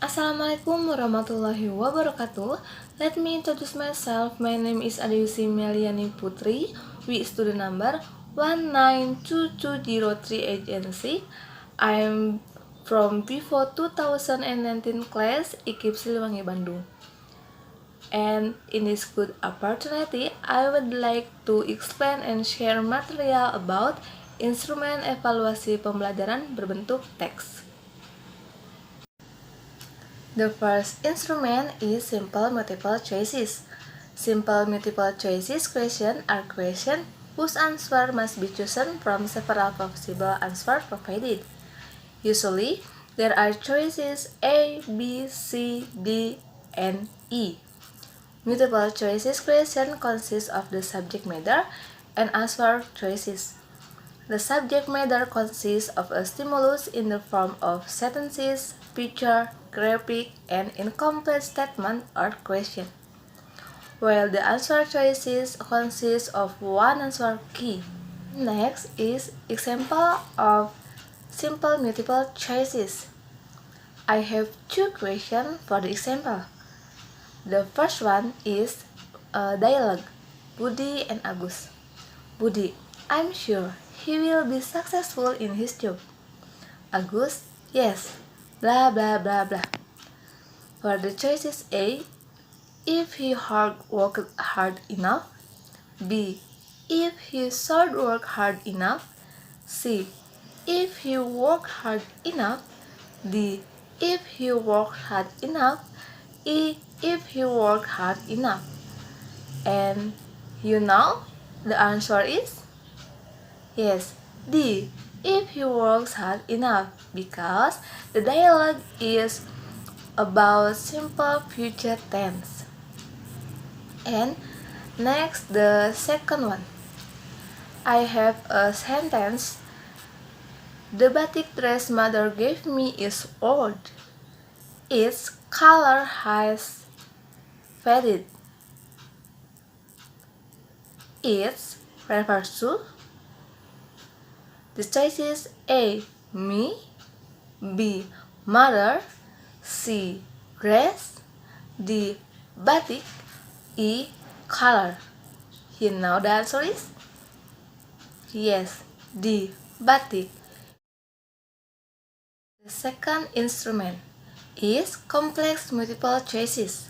Assalamualaikum warahmatullahi wabarakatuh. Let me introduce myself. My name is Yusi Meliyani Putri. We student number 1922038NC. I am from P4 2019 class IKIP Siliwangi Bandung. And in this good opportunity, I would like to explain and share material about instrumen evaluasi pembelajaran berbentuk teks. The first instrument is simple multiple choices. Simple multiple choices questions are questions whose answer must be chosen from several possible answers provided. Usually, there are choices A, B, C, D, and E. Multiple choices question consists of the subject matter and answer choices. The subject matter consists of a stimulus in the form of sentences, picture, graphic, and incomplete statement or question, while the answer choices consist of one answer key. Next is example of simple multiple choices. I have two questions for the example. The first one is a dialogue, Budi and Agus. Budi, I'm sure he will be successful in his job. Agus, yes, blah blah blah blah. For the choices A, if he worked hard enough. B, if he should work hard enough. C, if he worked hard enough. D, if he worked hard enough. E, if he worked hard enough. And you know the answer is yes, D, if he works hard enough, because the dialogue is about simple future tense. And next, the second one. I have a sentence. The batik dress mother gave me is old. Its color has faded. It refers to the choices A, me, B, mother, C, dress, D, batik, E, color. You know the answer is? Yes, D, batik. The second instrument is complex multiple choices.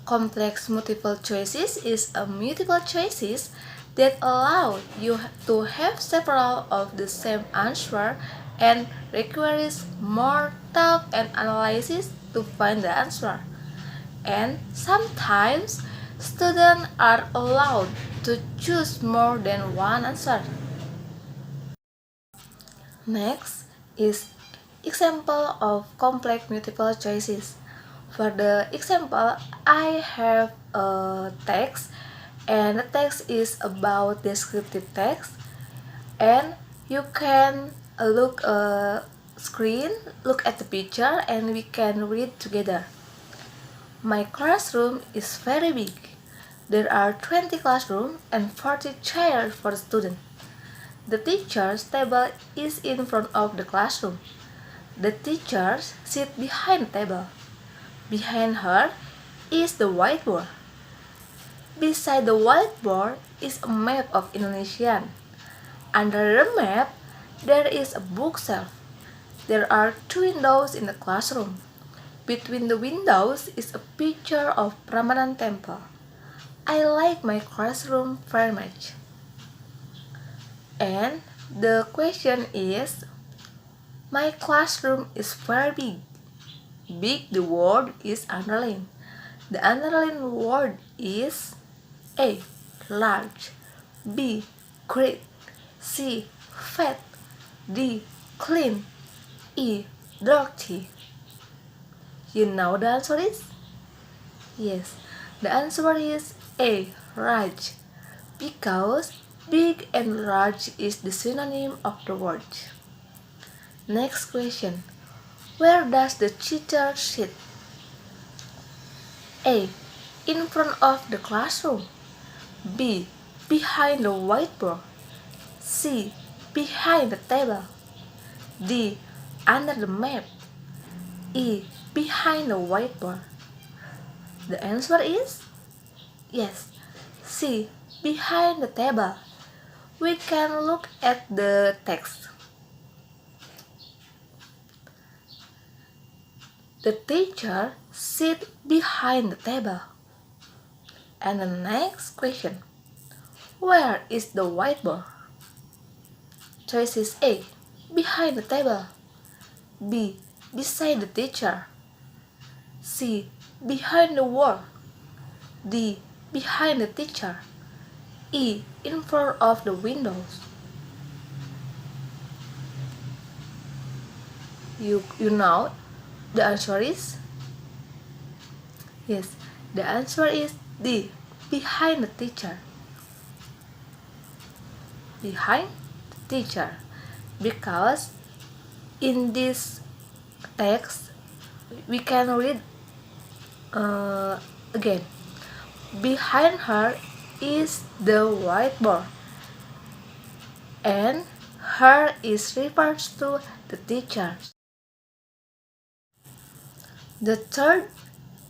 Complex multiple choices is a multiple choices that allow you to have several of the same answer and requires more thought and analysis to find the answer. And sometimes students are allowed to choose more than one answer. Next is example of complex multiple choices. For the example, I have a text, and the text is about descriptive text, and you can look at the picture, and we can read together. My classroom is very big. There are 20 classrooms and 40 chairs for the students. The teacher's table is in front of the classroom. The teacher sits behind the table. Behind her is the whiteboard. Beside the whiteboard is a map of Indonesia. Under the map, there is a bookshelf. There are two windows in the classroom. Between the windows is a picture of Prambanan Temple. I like my classroom very much. And the question is, my classroom is very big. Big, the word is underlined. The underlined word is A, large, B, great, C, fat, D, clean, E, dirty. You know the answer is? Yes, the answer is A, large, because big and large is the synonym of the word. Next question. Where does the teacher sit? A, in front of the classroom. B, behind the whiteboard. C, behind the table. D, under the map. E. Behind the whiteboard. The answer is yes. C. Behind the table. We can look at the text. The teacher sits behind the table. And the next question. Where is the whiteboard? Choice is A. Behind the table. B. Beside the teacher. C. Behind the wall. D. Behind the teacher. E. In front of the windows. You know the answer is? Yes, the answer is D. Behind the teacher. Behind the teacher. Because in this text we can read again. Behind her is the whiteboard, and her is refers to the teacher. The third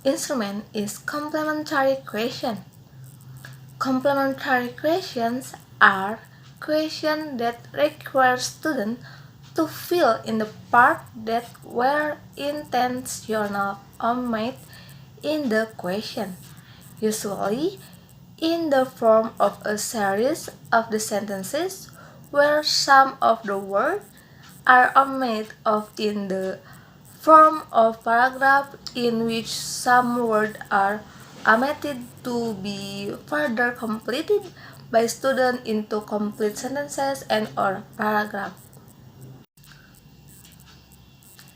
instrument is complementary question. Complementary questions are questions that require students to fill in the part that were intentional omitted in the question, usually in the form of a series of the sentences where some of the words are omitted or in the form of paragraph in which some words are omitted to be further completed by students into complete sentences and or paragraph.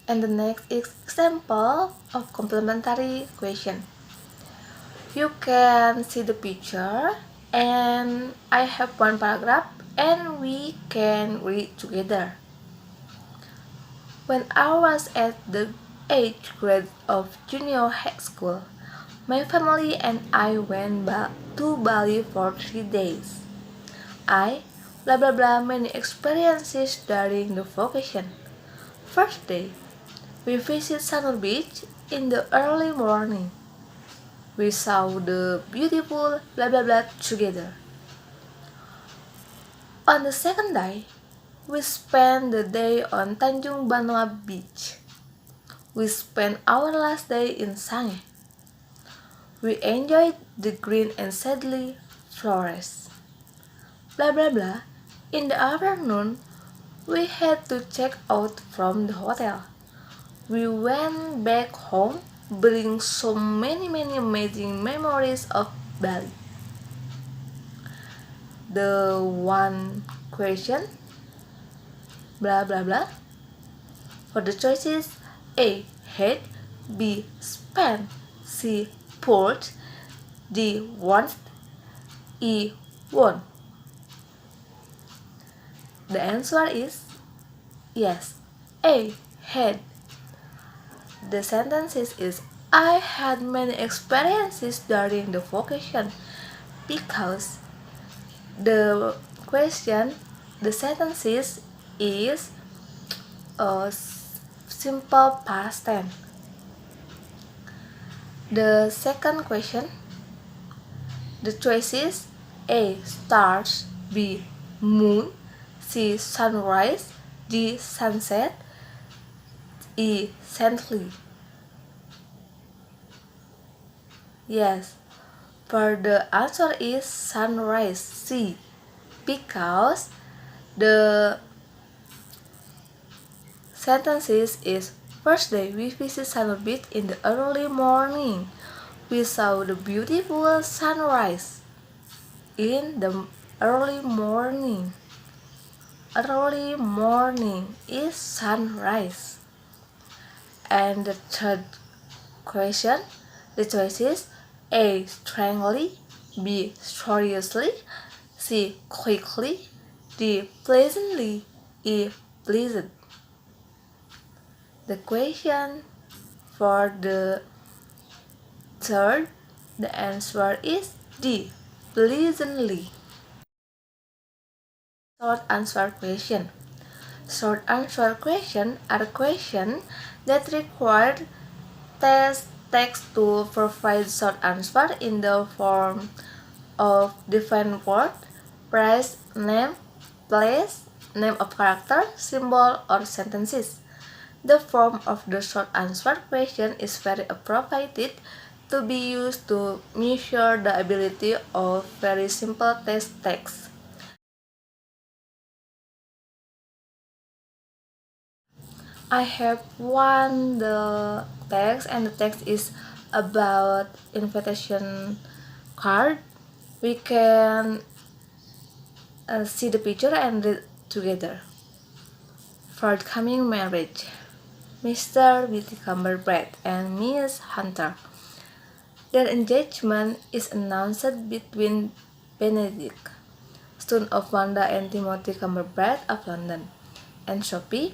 And the next example of complementary question. You can see the picture and I have one paragraph and we can read together. When I was at the 8th grade of junior high school, my family and I went to Bali for 3 days. I blah blah blah many experiences during the vacation. First day, we visited Sanur Beach in the early morning. We saw the beautiful blah blah blah together. On the second day, we spent the day on Tanjung Banoa Beach. We spent our last day in Sange. We enjoyed the green and shady forest. Blah blah blah. In the afternoon, we had to check out from the hotel. We went back home, bringing so many amazing memories of Bali. The one question, blah blah blah. For the choices A. Had, B. Spent, C. Poured, D. Want, E. Won. The answer is yes, A. Had. The sentence is I had many experiences during the vacation because the question, the sentence is a simple past tense. The second question, the choices A. Stars, B. Moon, C. Sunrise, D. Sunset, E. Gently. Yes, for the answer is sunrise, C, because the sentences is first day we visit Sanur Beach in the early morning. We saw the beautiful sunrise in the early morning. Early morning is sunrise. And the third question, the choices A. Strangely, B. Seriously, C. Quickly, D. Pleasantly, E. Pleasant. The question for the third, the answer is D. Pleasantly. Short answer question. Short answer question are questions that require text to provide short answer in the form of defined word, price, name, place, name of character, symbol, or sentences. The form of the short answer question is very appropriate to be used to measure the ability of very simple text. I have one the text, and the text is about invitation card. We can see the picture and read together. Forthcoming marriage. Mr. Billy Cumberbatch and Miss Hunter. Their engagement is announced between Benedict, son of Wanda and Timothy Cumberbatch of London, and Sophie,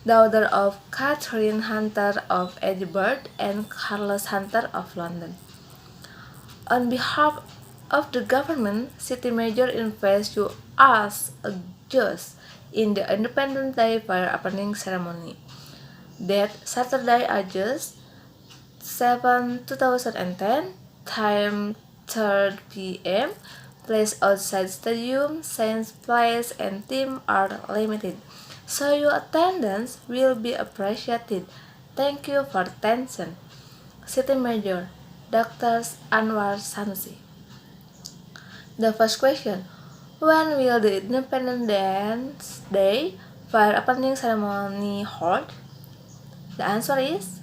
daughter of Catherine Hunter of Edinburgh and Carlos Hunter of London. On behalf of the government, City Major invites you as a guest in the Independence Day fire opening ceremony. That Saturday, August 7, 2010, time 3 p.m. Place outside stadium, science place and team are limited, so your attendance will be appreciated. Thank you for attention. City Manager, Dr. Anwar Sanusi. The first question: when will the Independence Day fire opening ceremony hold? The answer is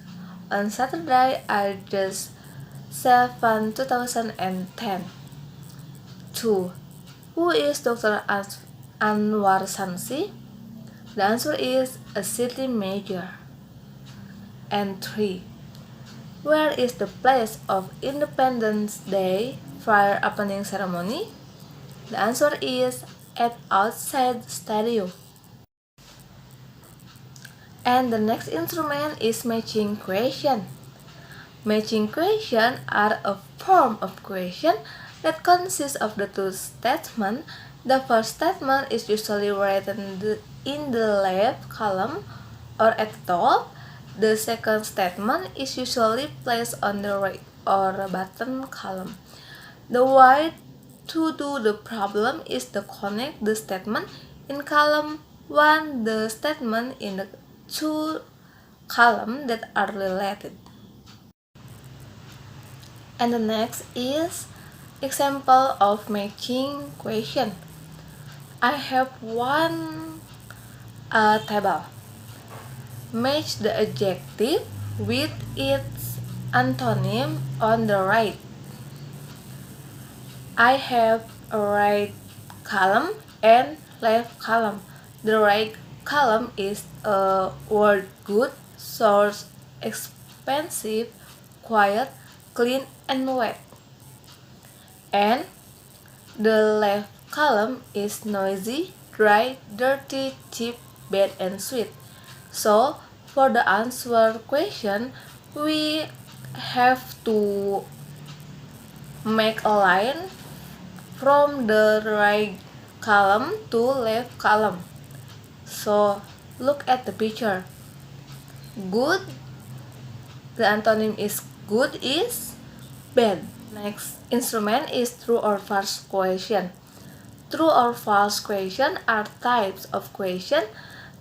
on Saturday, August 7, 2010. 2. Who is Dr. Anwar Sanusi? The answer is a city major. And 3. Where is the place of Independence Day fire opening ceremony? The answer is at outside stadium. And the next instrument is matching question. Matching question are a form of question that consists of the two statements. The first statement is usually written in the left column or at the top. The second statement is usually placed on the right or bottom column. The way to do the problem is to connect the statement in column 1 the statement in the two columns that are related. And the next is example of matching question. I have one table. Match the adjective with its antonym on the right. I have a right column and left column. The right column is a word good, source, expensive, quiet, clean, and wet. And the left column is noisy, dry, dirty, cheap, bad, and sweet. So, for the answer question, we have to make a line from the right column to left column. So, look at the picture. Good, the antonym is good is bad. Next instrument is true or false question. True or false question are types of question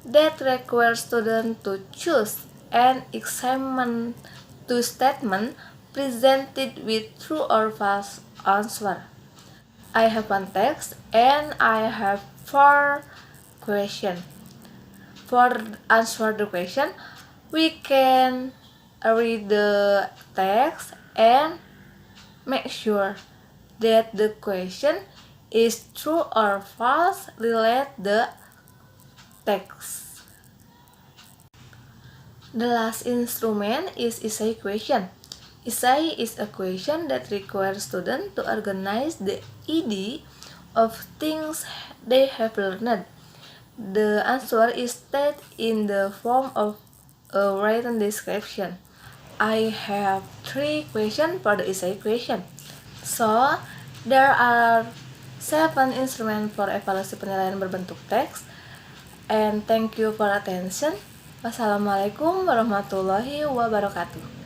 that require students to choose and examine two statements presented with true or false answer. I have one text and I have 4 questions. For answer the question, we can read the text and make sure that the question is true or false. Relate the text. The last instrument is essay question. Essay is a question that requires students to organize the idea of things they have learned. The answer is stated in the form of a written description. I have 3 questions for the essay question. So, there are 7 instruments for evaluasi penilaian berbentuk teks. And thank you for attention. Wassalamualaikum warahmatullahi wabarakatuh.